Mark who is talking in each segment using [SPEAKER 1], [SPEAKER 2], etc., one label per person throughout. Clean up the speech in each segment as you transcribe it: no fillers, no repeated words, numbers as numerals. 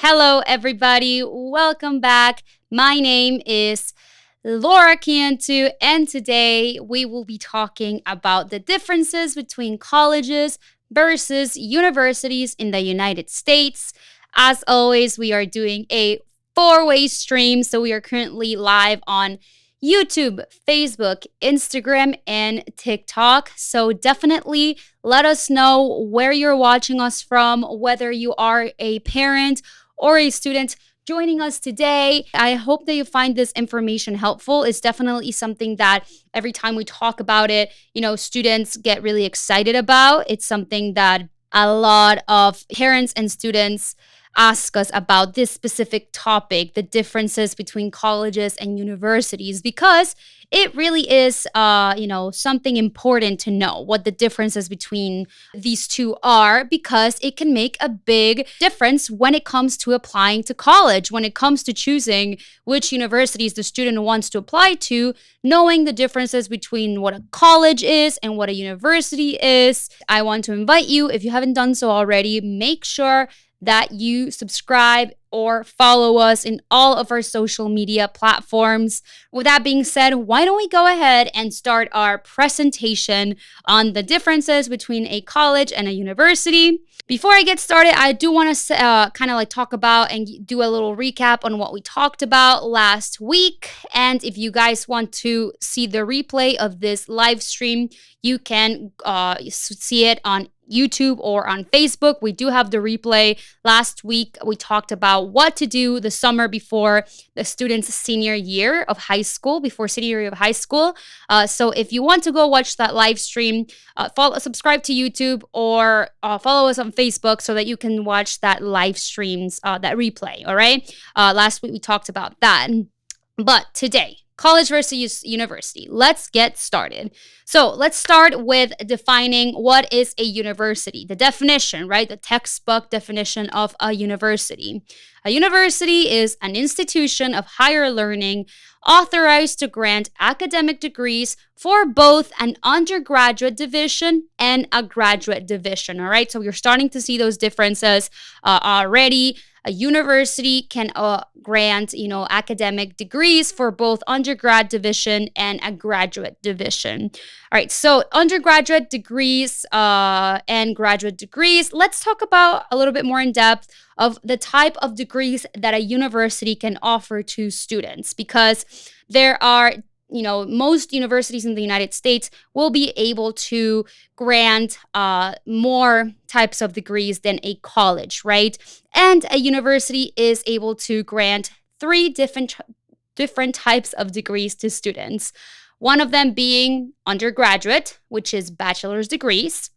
[SPEAKER 1] Hello, everybody. Welcome back. My name is Laura Kiantu, and today we will be talking about the differences between colleges versus universities in the United States. As always, we are doing a four-way stream, so we are currently live on YouTube, Facebook, Instagram, and TikTok. So definitely let us know where you're watching us from, whether you are a parent or a student joining us today. I hope that you find this information helpful. It's definitely something that every time we talk about it, students get really excited about. It's something that a lot of parents and students ask us about this specific topic, the differences between colleges and universities, because it really is, something important to know what the differences between these two are, because it can make a big difference when it comes to applying to college, when it comes to choosing which universities the student wants to apply to. Knowing the differences between what a college is and what a university is. I want to invite you, if you haven't done so already, make sure that you subscribe or follow us in all of our social media platforms. With that being said, why don't we go ahead and start our presentation on the differences between a college and a university. Before I get started, I do want to talk about and do a little recap on what we talked about last week. And if you guys want to see the replay of this live stream, you can see it on YouTube or on Facebook. We do have the replay. Last week, we talked about what to do the summer before the student's senior year of high school, So if you want to go watch that live stream, subscribe to YouTube or follow us on Facebook so that you can watch that live streams, that replay, all right? Last week, we talked about that. But today, college versus university. Let's get started. So let's start with defining what is a university. The definition, right? The textbook definition of a university. A university is an institution of higher learning authorized to grant academic degrees for both an undergraduate division and a graduate division, all right? So you're starting to see those differences already. A university can grant, academic degrees for both undergrad division and a graduate division. All right, so undergraduate degrees and graduate degrees. Let's talk about a little bit more in depth of the type of degrees that a university can offer to students, because there are most universities in the United States will be able to grant more types of degrees than a college, right? And a university is able to grant three different types of degrees to students. One of them being undergraduate, which is bachelor's degrees.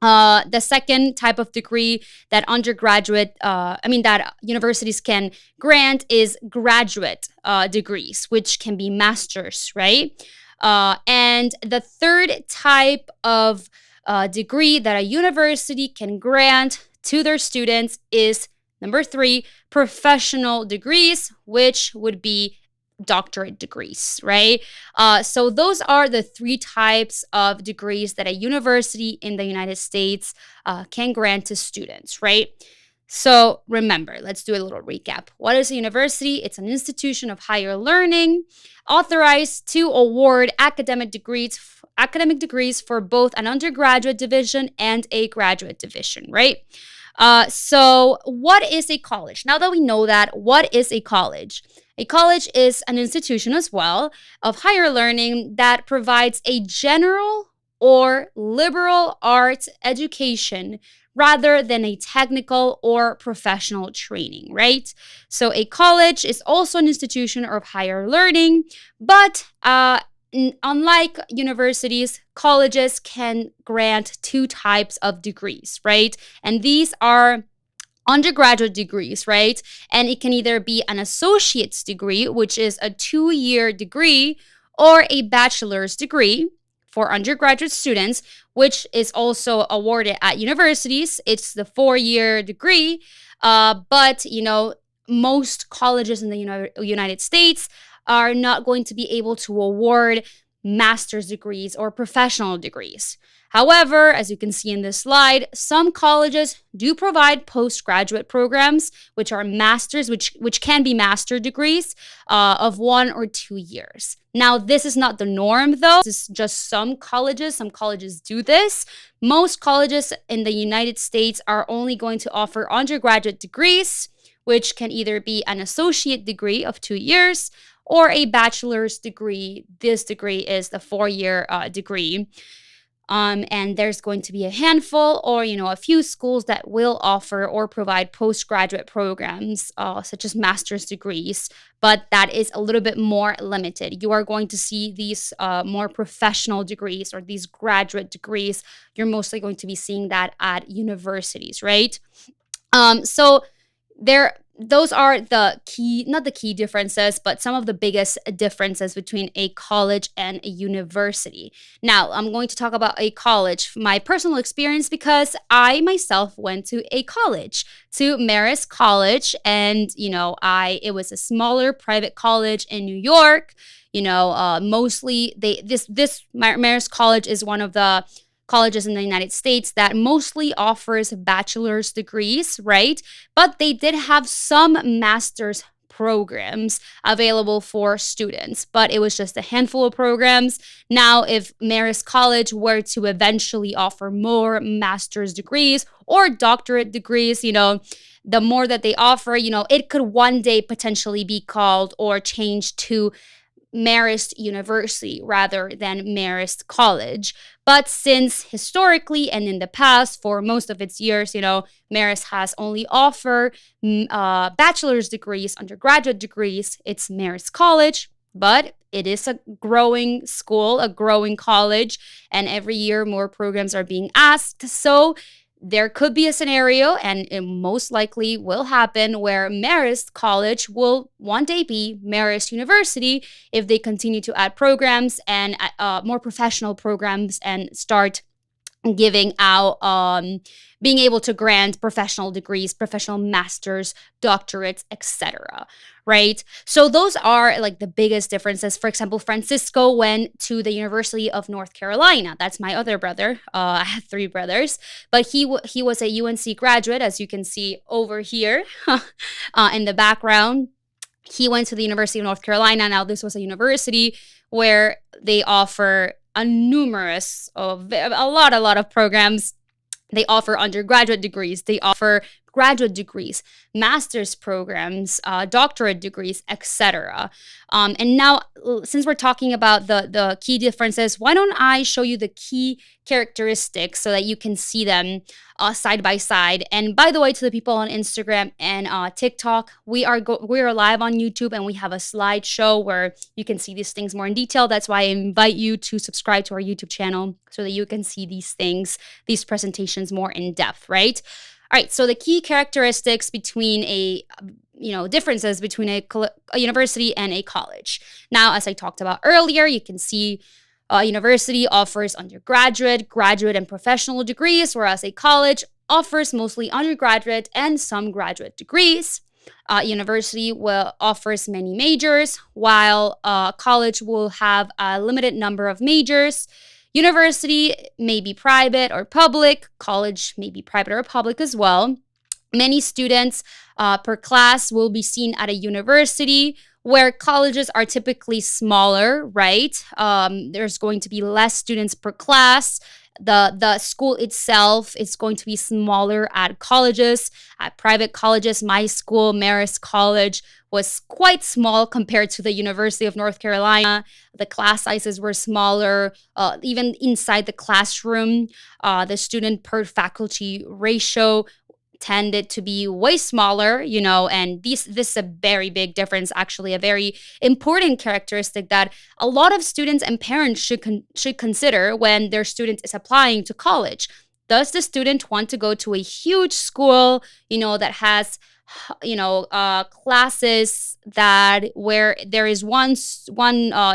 [SPEAKER 1] The second type of degree that that universities can grant is graduate degrees, which can be master's, right? And the third type of degree that a university can grant to their students is number 3, professional degrees, which would be doctorate degrees, right? So those are the 3 types of degrees that a university in the United States can grant to students, right? So remember, let's do a little recap. What is a university? It's an institution of higher learning authorized to award academic degrees for both an undergraduate division and a graduate division, right? So what is a college? Now that we know that, what is a college? A college is an institution as well of higher learning that provides a general or liberal arts education rather than a technical or professional training, right? So a college is also an institution of higher learning, but unlike universities, colleges can grant 2 types of degrees, right? And these are undergraduate degrees, right? And it can either be an associate's degree, which is a 2-year degree, or a bachelor's degree for undergraduate students, which is also awarded at universities. It's the 4-year degree, but most colleges in the United States are not going to be able to award master's degrees or professional degrees. However, as you can see in this slide, some colleges do provide postgraduate programs, which are masters, which can be master degrees of 1 or 2 years. Now, this is not the norm, though. This is just some colleges. Some colleges do this. Most colleges in the United States are only going to offer undergraduate degrees, which can either be an associate degree of 2 years or a bachelor's degree. This degree is the 4-year degree. And there's going to be a handful or, a few schools that will offer or provide postgraduate programs, such as master's degrees, but that is a little bit more limited. You are going to see these more professional degrees or these graduate degrees. You're mostly going to be seeing that at universities, right? So those are not the key differences, but some of the biggest differences between a college and a university. Now, I'm going to talk about a college, my personal experience, because I myself went to a college, to Marist College, and it was a smaller private college in New York. Mostly Marist College is one of the colleges in the United States that mostly offers bachelor's degrees, right? But they did have some master's programs available for students, but it was just a handful of programs. Now, if Marist College were to eventually offer more master's degrees or doctorate degrees, the more that they offer, it could one day potentially be called or changed to Marist University rather than Marist College. But since historically and in the past, for most of its years, Marist has only offered bachelor's degrees, undergraduate degrees. It's Marist College, but it is a growing school, a growing college, and every year more programs are being asked. So there could be a scenario, and it most likely will happen, where Marist College will one day be Marist University if they continue to add programs and more professional programs and start giving out, being able to grant professional degrees, professional masters, doctorates, etc. Right? So those are like the biggest differences. For example, Francisco went to the University of North Carolina. That's my other brother. I have 3 brothers, but he was a UNC graduate, as you can see over here in the background. He went to the University of North Carolina. Now, this was a university where they offer a lot of programs. They offer undergraduate degrees. They offer graduate degrees, master's programs, doctorate degrees, etc. And now, since we're talking about the key differences, why don't I show you the key characteristics so that you can see them side by side. And by the way, to the people on Instagram and TikTok, we are live on YouTube, and we have a slideshow where you can see these things more in detail. That's why I invite you to subscribe to our YouTube channel so that you can see these things, these presentations more in depth, right? All right, so the key characteristics between differences between a university and a college. Now, as I talked about earlier, you can see a university offers undergraduate, graduate, and professional degrees, whereas a college offers mostly undergraduate and some graduate degrees. University offers many majors, while college will have a limited number of majors. University may be private or public. College may be private or public as well. Many students per class will be seen at a university, where colleges are typically smaller, right? There's going to be less students per class. The school itself is going to be smaller at colleges. At private colleges, my school, Marist College, was quite small compared to the University of North Carolina. The class sizes were smaller. Even inside the classroom, the student per faculty ratio tended to be way smaller, and this is a very big difference, actually, a very important characteristic that a lot of students and parents should consider when their student is applying to college. Does the student want to go to a huge school, that has classes where there is one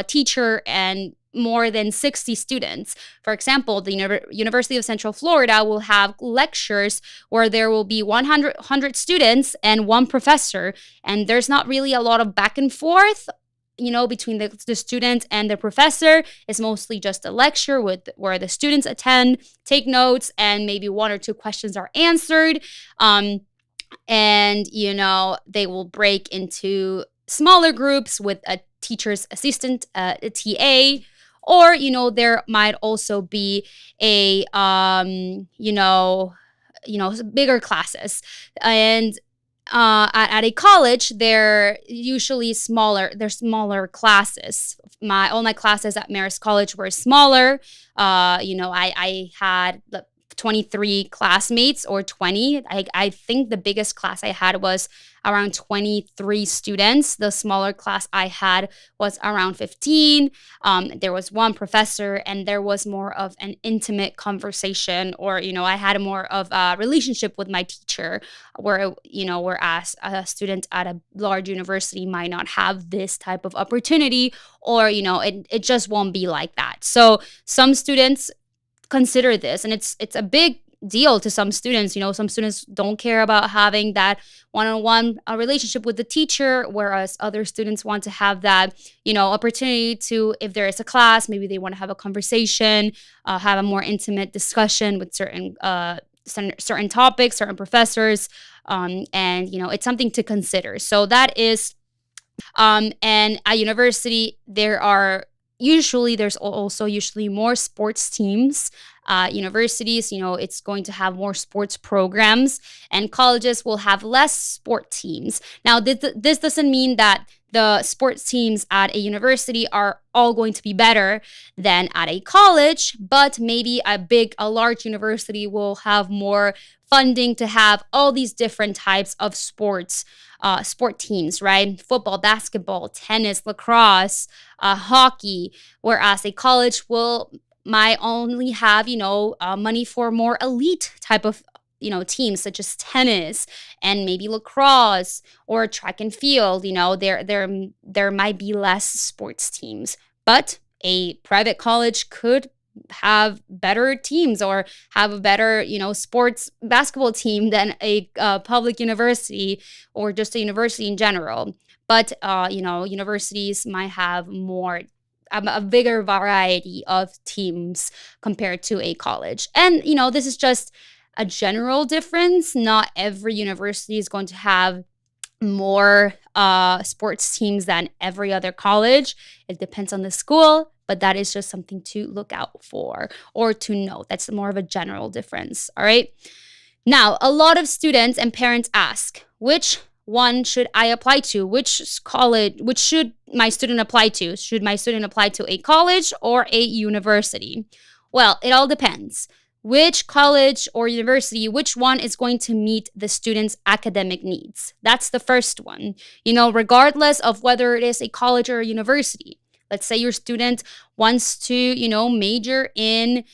[SPEAKER 1] teacher and more than 60 students? For example, the University of Central Florida will have lectures where there will be 100 students and one professor, and there's not really a lot of back and forth. between the student and the professor. It's mostly just a lecture where the students attend, take notes, and maybe one or two questions are answered. And they will break into smaller groups with a teacher's assistant, a TA, or there might also be a bigger classes. And at a college, they're usually smaller. They're smaller classes. All my classes at Marist College were smaller. I had 23 classmates or 20. I think the biggest class I had was around 23 students. The smaller class I had was around 15. There was one professor, and there was more of an intimate conversation, or I had more of a relationship with my teacher, whereas a student at a large university might not have this type of opportunity, or it just won't be like that. So some students consider this, and it's a big deal to some students. Some students don't care about having that one-on-one relationship with the teacher, whereas other students want to have that opportunity to, if there is a class, maybe they want to have a conversation, have a more intimate discussion with certain topics, certain professors, and it's something to consider. So that is and at university there's also usually more sports teams. Universities, it's going to have more sports programs, and colleges will have less sport teams. Now, this doesn't mean that the sports teams at a university are all going to be better than at a college, but maybe a large university will have more funding to have all these different types of sport teams, right? Football, basketball, tennis, lacrosse, hockey, whereas a college might only have, money for more elite type of, teams such as tennis and maybe lacrosse or track and field. There might be less sports teams, but a private college could have better teams or have a better, sports basketball team than a public university or just a university in general. But, universities might have a bigger variety of teams compared to a college. And, this is just a general difference. Not every university is going to have more sports teams than every other college. It depends on the school, but that is just something to look out for or to know. That's more of a general difference. All right. Now, a lot of students and parents ask, which one should I apply to? Which should my student apply to? Should my student apply to a college or a university? Well, it all depends. Which college or university, which one is going to meet the student's academic needs? That's the first one. Regardless of whether it is a college or a university. Let's say your student wants to, major in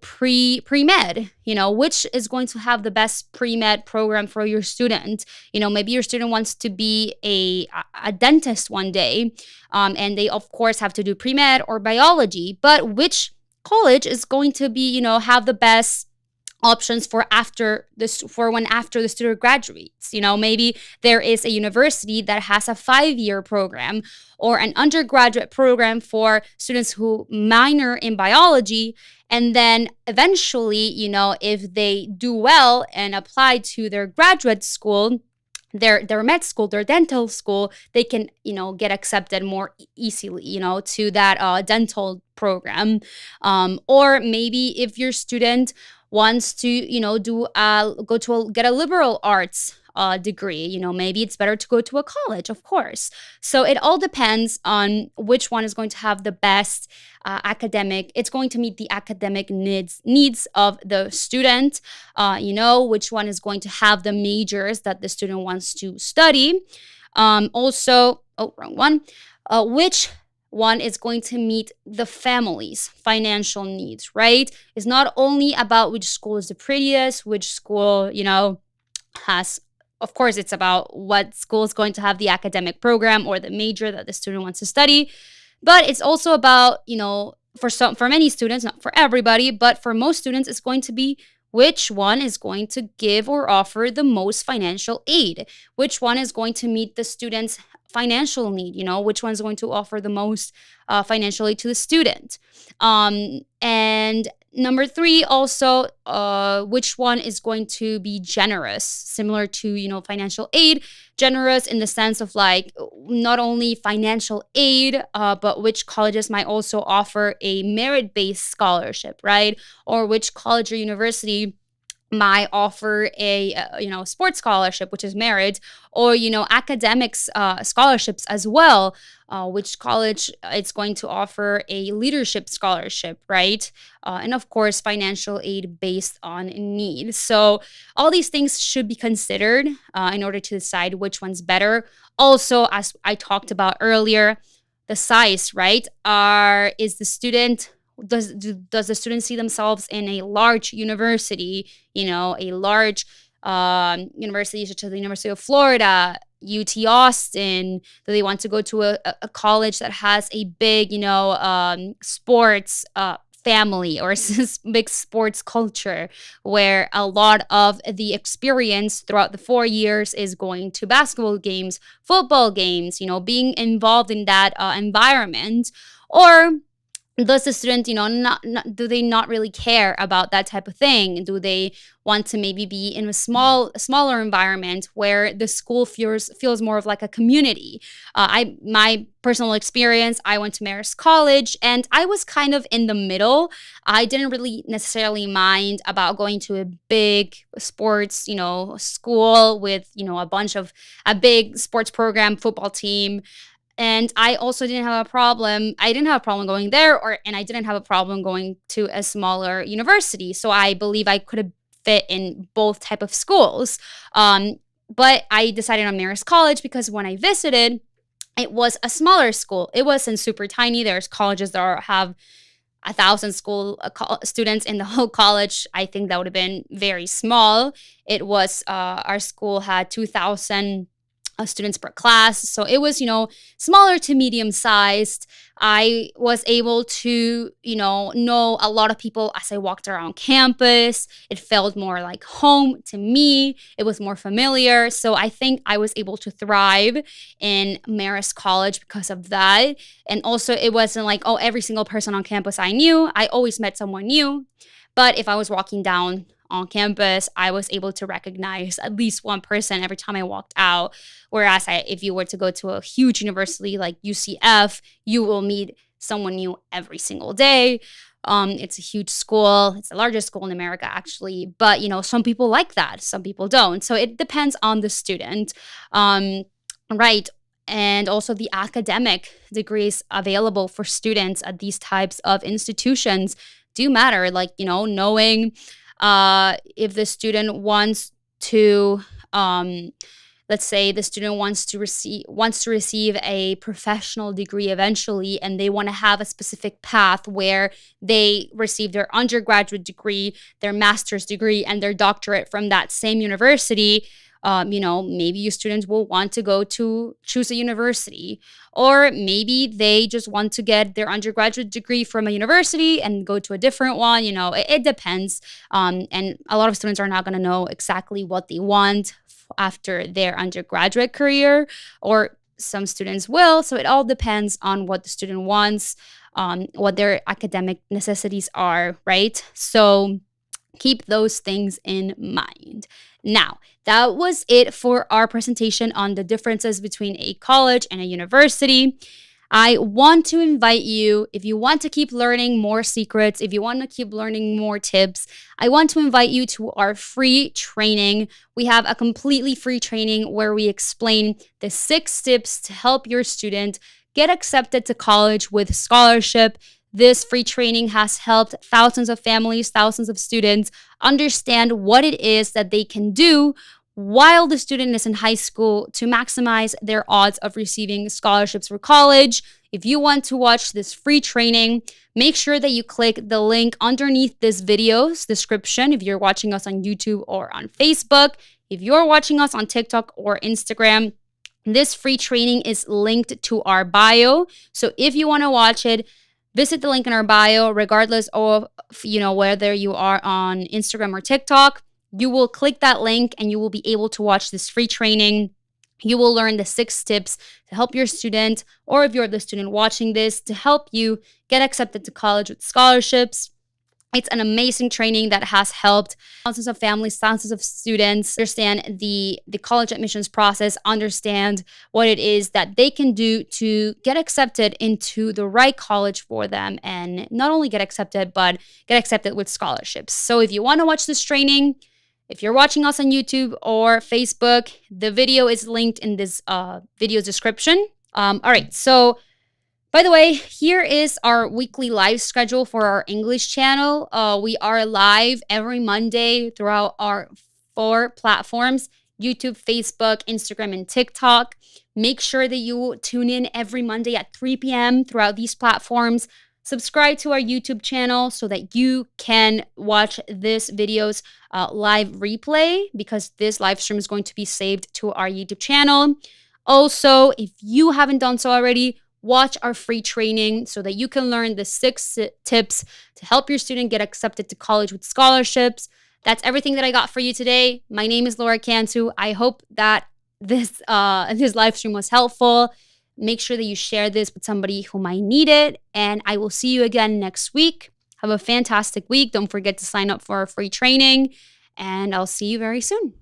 [SPEAKER 1] pre-med, which is going to have the best pre-med program for your student. Maybe your student wants to be a dentist one day, and they, of course, have to do pre-med or biology. But which college is going to be, have the best options for after the student graduates? Maybe there is a university that has a 5-year program or an undergraduate program for students who minor in biology, and then eventually, if they do well and apply to their graduate school, their med school, their dental school, they can, get accepted more easily, to that dental program. Or maybe if your student wants to, get a liberal arts degree, maybe it's better to go to a college, of course. So it all depends on which one is going to have the best it's going to meet the academic needs of the student, which one is going to have the majors that the student wants to study. Which one is going to meet the family's financial needs, right? It's not only about which school is the prettiest, which school, has, of course, it's about what school is going to have the academic program or the major that the student wants to study. But it's also about, for many students, not for everybody, but for most students, it's going to be which one is going to give or offer the most financial aid, which one is going to meet the student's financial need, which one's going to offer the most financial aid to the student. And number three, also, which one is going to be generous, similar to, financial aid, generous in the sense of like not only financial aid, but which colleges might also offer a merit-based scholarship, right? Or which college or university might offer a sports scholarship, which is merit, or academics scholarships as well. Which college it's going to offer a leadership scholarship, right? And of course, financial aid based on need. So all these things should be considered in order to decide which one's better. Also, as I talked about earlier, the size, right? Is the student does the student see themselves in a large university, a large university such as the University of Florida, UT Austin? Do they want to go to a college that has a big, sports family or big sports culture where a lot of the experience throughout the 4 years is going to basketball games, football games, being involved in that environment? Or does the student, do they not really care about that type of thing? Do they want to maybe be in a smaller environment where the school feels more of like a community? My personal experience, I went to Marist College and I was kind of in the middle. I didn't really necessarily mind about going to a big sports, school with, a big sports program, football team. And I also didn't have a problem. I didn't have a problem going there, and I didn't have a problem going to a smaller university. So I believe I could have fit in both type of schools. But I decided on Marist College because when I visited, it was a smaller school. It wasn't super tiny. There's colleges that have 1,000 students in the whole college. I think that would have been very small. It was our school had 2,000 students per class. So it was, smaller to medium sized. I was able to, know a lot of people as I walked around campus. It felt more like home to me. It was more familiar. So I think I was able to thrive in Marist College because of that. And also it wasn't like, every single person on campus I knew. I always met someone new. But if I was walking down on campus, I was able to recognize at least one person every time I walked out. Whereas if you were to go to a huge university like UCF, you will meet someone new every single day. It's a huge school. It's the largest school in America, actually. But, some people like that. Some people don't. So it depends on the student. Right. And also the academic degrees available for students at these types of institutions do matter. Like, knowing if the student wants to, let's say the student wants to receive a professional degree eventually, and they want to have a specific path where they receive their undergraduate degree, their master's degree, and their doctorate from that same university. Maybe you students will want to go to choose a university, or maybe they just want to get their undergraduate degree from a university and go to a different one. It depends. And a lot of students are not going to know exactly what they want after their undergraduate career, or some students will. So it all depends on what the student wants, what their academic necessities are, right? So keep those things in mind. Now, that was it for our presentation on the differences between a college and a university. I want to invite you, if you want to keep learning more secrets, if you want to keep learning more tips, I want to invite you to our free training. We have a completely free training where we explain the 6 tips to help your student get accepted to college with scholarship. This free training has helped thousands of families, thousands of students understand what it is that they can do while the student is in high school to maximize their odds of receiving scholarships for college. If you want to watch this free training, make sure that you click the link underneath this video's description if you're watching us on YouTube or on Facebook. If you're watching us on TikTok or Instagram, this free training is linked to our bio. So if you want to watch it, Visit the link in our bio, regardless of, whether you are on Instagram or TikTok. You will click that link and you will be able to watch this free training. You will learn the 6 tips to help your student, or if you're the student watching this, to help you get accepted to college with scholarships. It's an amazing training that has helped thousands of families, thousands of students understand the college admissions process, understand what it is that they can do to get accepted into the right college for them, and not only get accepted, but get accepted with scholarships. So if you want to watch this training, if you're watching us on YouTube or Facebook, the video is linked in this video description. All right, so by the way, here is our weekly live schedule for our English channel. We are live every Monday throughout our 4 platforms: YouTube, Facebook, Instagram, and TikTok. Make sure that you tune in every Monday at 3 p.m. throughout these platforms. Subscribe to our YouTube channel so that you can watch this video's live replay, because this live stream is going to be saved to our YouTube channel. Also, if you haven't done so already, watch our free training so that you can learn the 6 tips to help your student get accepted to college with scholarships. That's everything that I got for you today. My name is Laura Cantu. I hope that this live stream was helpful. Make sure that you share this with somebody who might need it. And I will see you again next week. Have a fantastic week. Don't forget to sign up for our free training. And I'll see you very soon.